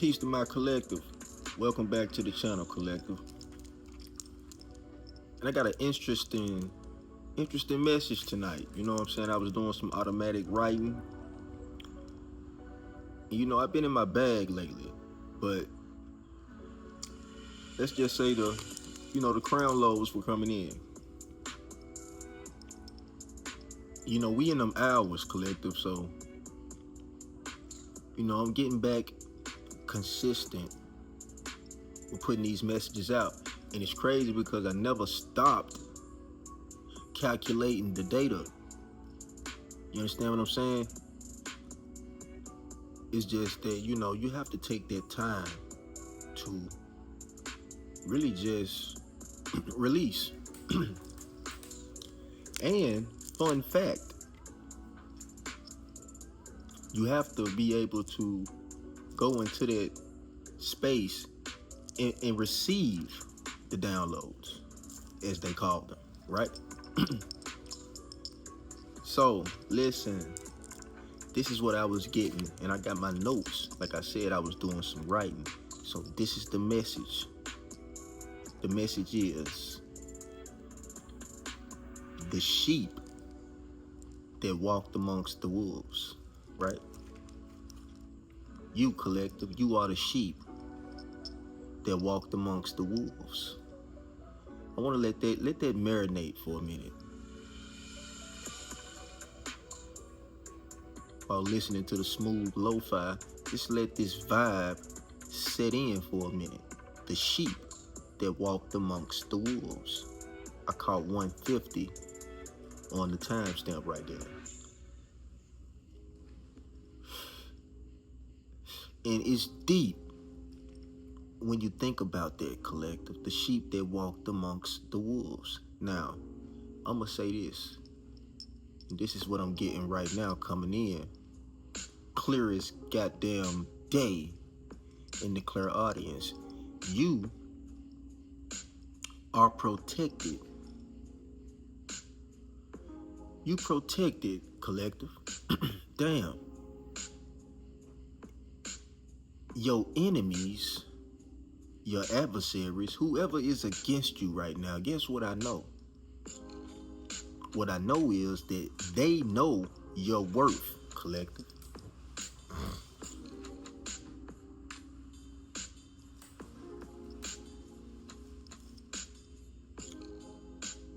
Peace to my collective. Welcome back to the channel, collective. And I got an interesting message tonight. You know what I'm saying? I was doing some automatic writing. You know, I've been in my bag lately, but let's just say the crown loads were coming in. You know, we in them hours, collective, so I'm getting back consistent with putting these messages out. And it's crazy because I never stopped calculating the data. You understand what I'm saying? It's just that, you have to take that time to really just release. And fun fact, you have to be able to go into that space and receive the downloads, as they call them, right? So listen, this is what I was getting, and I got my notes. Like I said, I was doing some writing. So this is the message. The message is the sheep that walked amongst the wolves, right? You, collective, you are the sheep that walked amongst the wolves. I want to let that marinate for a minute while listening to the smooth lo-fi. Just let this vibe set in for a minute. The sheep that walked amongst the wolves. I caught 150 on the timestamp right there. And it's deep when you think about that, collective. The sheep that walked amongst the wolves. Now, I'm going to say this. And this is what I'm getting right now coming in. Clear as goddamn day in the clear audience. You are protected. You protected, collective. Damn. Your enemies, your adversaries, whoever is against you right now, guess what I know? What I know is that they know your worth, collective.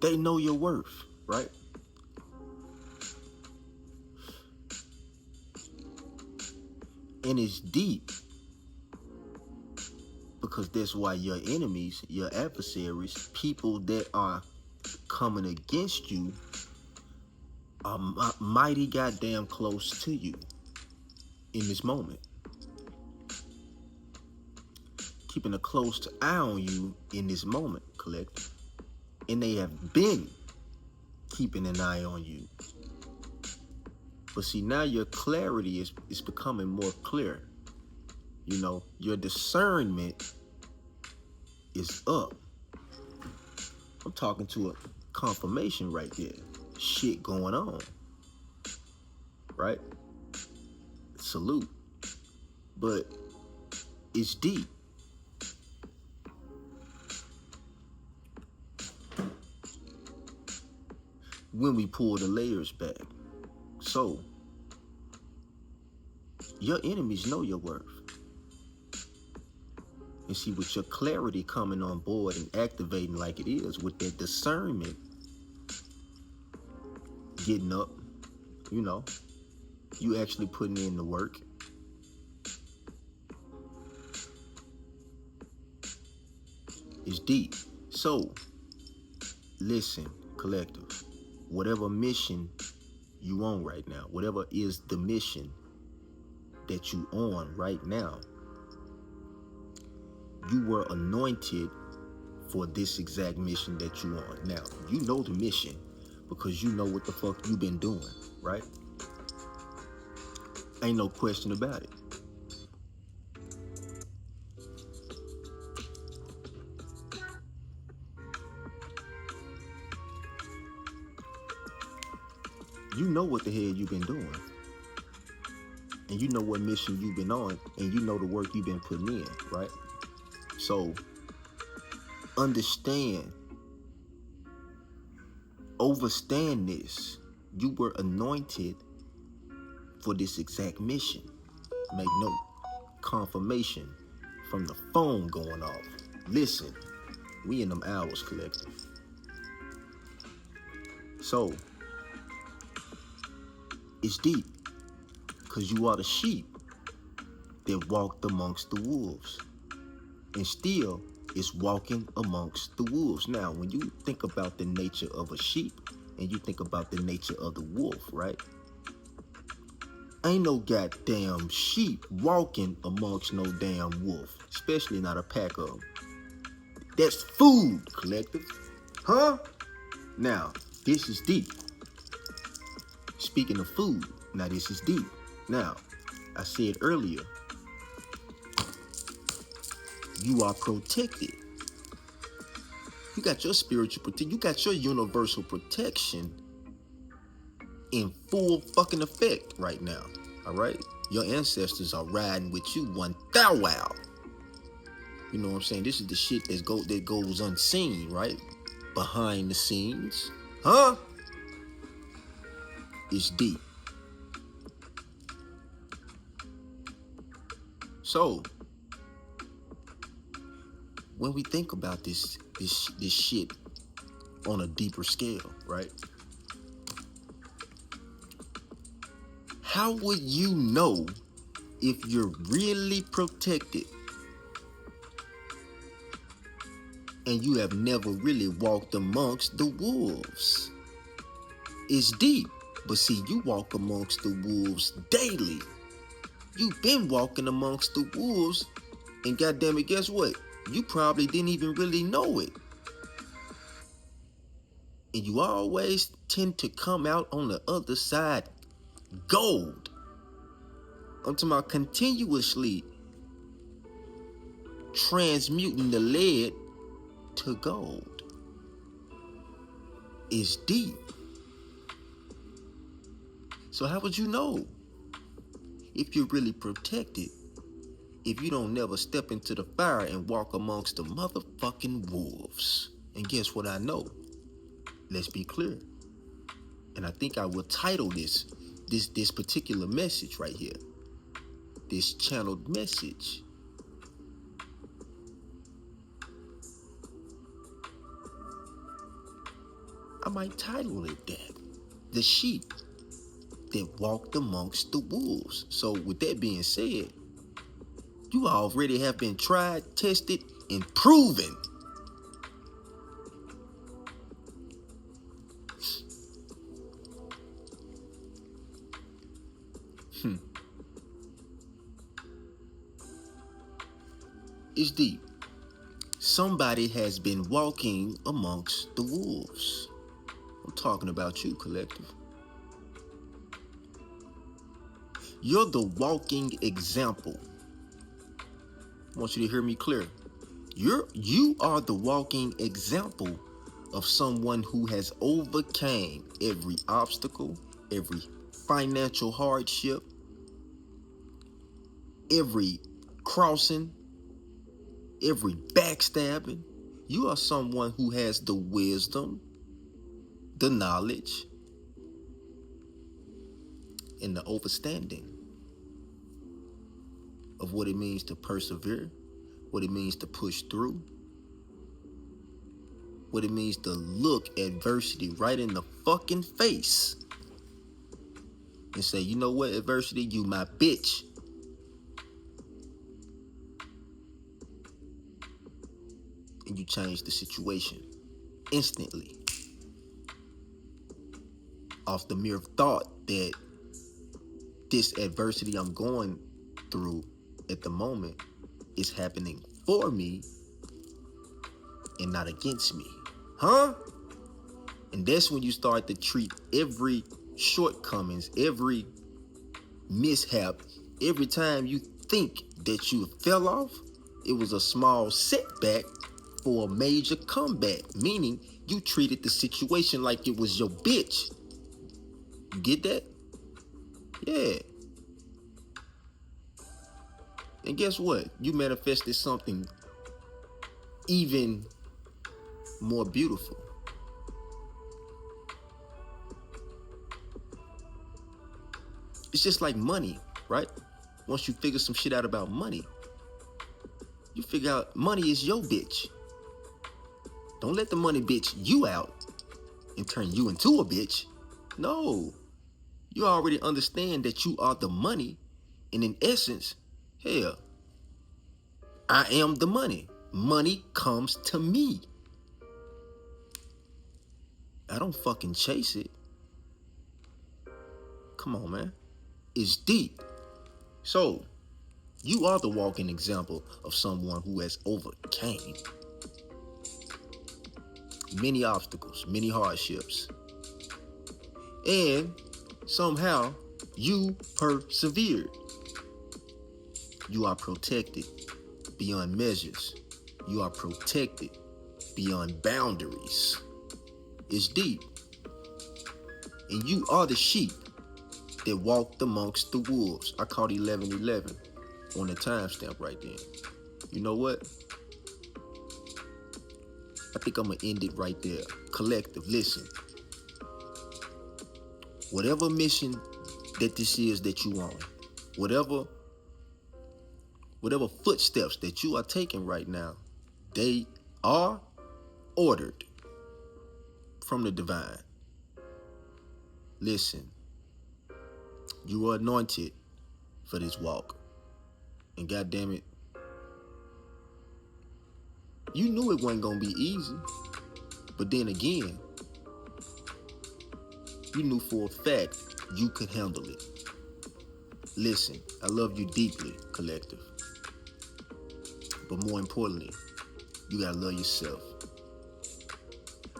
They know your worth, right? And it's deep because that's why your enemies, your adversaries, people that are coming against you are mighty goddamn close to you in this moment. Keeping a close eye on you in this moment, collective. And they have been keeping an eye on you. But see, now your clarity is becoming more clear. You know, your discernment is up. I'm talking to a confirmation right there. Shit going on. Right? Salute. But it's deep. When we pull the layers back. So, your enemies know your worth. And see, with your clarity coming on board and activating like it is, with that discernment getting up, you actually putting in the work. It's deep. So, listen, collective. Whatever mission you on right now, whatever is the mission that you on right now, you were anointed for this exact mission that you on. Now, you know the mission because you know what the fuck you been doing, right? Ain't no question about it. You know what the hell you've been doing. and you know what mission you've been on, and you know the work you've been putting in, right? So understand, overstand this. You were anointed for this exact mission. Make note, confirmation from the phone going off. Listen, we in them hours, collective. So it's deep, because you are the sheep that walked amongst the wolves, and still is walking amongst the wolves. Now, when you think about the nature of a sheep and you think about the nature of the wolf, right? Ain't no goddamn sheep walking amongst no damn wolf, especially not a pack of them. That's food, collective. Huh? Now, this is deep. Speaking of food, now this is deep. Now, I said earlier, you are protected. You got your spiritual protection. You got your universal protection in full fucking effect right now. All right? Your ancestors are riding with you one thou wow. You know what I'm saying? This is the shit that goes unseen, right? Behind the scenes. Huh? It's deep. So, when we think about this shit on a deeper scale, right? How would you know if you're really protected and you have never really walked amongst the wolves? It's deep, but see, you walk amongst the wolves daily. You've been walking amongst the wolves, and goddamn it, guess what? You probably didn't even really know it. And you always tend to come out on the other side gold. I'm talking about continuously transmuting the lead to gold. It's deep. So how would you know if you're really protected if you don't never step into the fire and walk amongst the motherfucking wolves? And guess what I know? Let's be clear. And I think I will title this particular message right here, this channeled message, I might title it that. The sheep that walked amongst the wolves. So with that being said, you already have been tried, tested, and proven. It's deep. Somebody has been walking amongst the wolves. I'm talking about you, collective. You're the walking example. I want you to hear me clear. You are the walking example of someone who has overcame every obstacle, every financial hardship, every crossing, every backstabbing. You are someone who has the wisdom, the knowledge, and the understanding of what it means to persevere, what it means to push through, what it means to look adversity right in the fucking face and say, you know what, adversity, you my bitch. And you change the situation instantly off the mere thought that this adversity I'm going through at the moment is happening for me and not against me. Huh? And that's when you start to treat every shortcomings, every mishap, every time you think that you fell off, it was a small setback for a major comeback, meaning you treated the situation like it was your bitch. You get that? Yeah. And guess what? You manifested something even more beautiful. It's just like money, right? Once you figure some shit out about money, you figure out money is your bitch. Don't let the money bitch you out and turn you into a bitch. No. You already understand that you are the money. And in essence, hell, I am the money. Money comes to me. I don't fucking chase it. Come on, man. It's deep. So, you are the walking example of someone who has overcame many obstacles, many hardships. And somehow, you persevered. You are protected beyond measures. You are protected beyond boundaries. It's deep. And you are the sheep that walked amongst the wolves. I caught 11:11 on the timestamp right there. You know what? I think I'm going to end it right there. Collective, listen. Whatever mission that this is that you on, whatever footsteps that you are taking right now, they are ordered from the divine. Listen, you are anointed for this walk. And goddamn it, you knew it wasn't gonna be easy. But then again, you knew for a fact you could handle it. Listen, I love you deeply, collective. But more importantly, you gotta love yourself.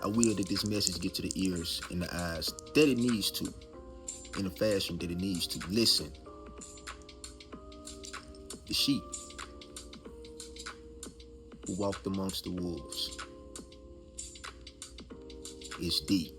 I will that this message get to the ears and the eyes that it needs to, in the fashion that it needs to. Listen, the sheep who walked amongst the wolves is deep.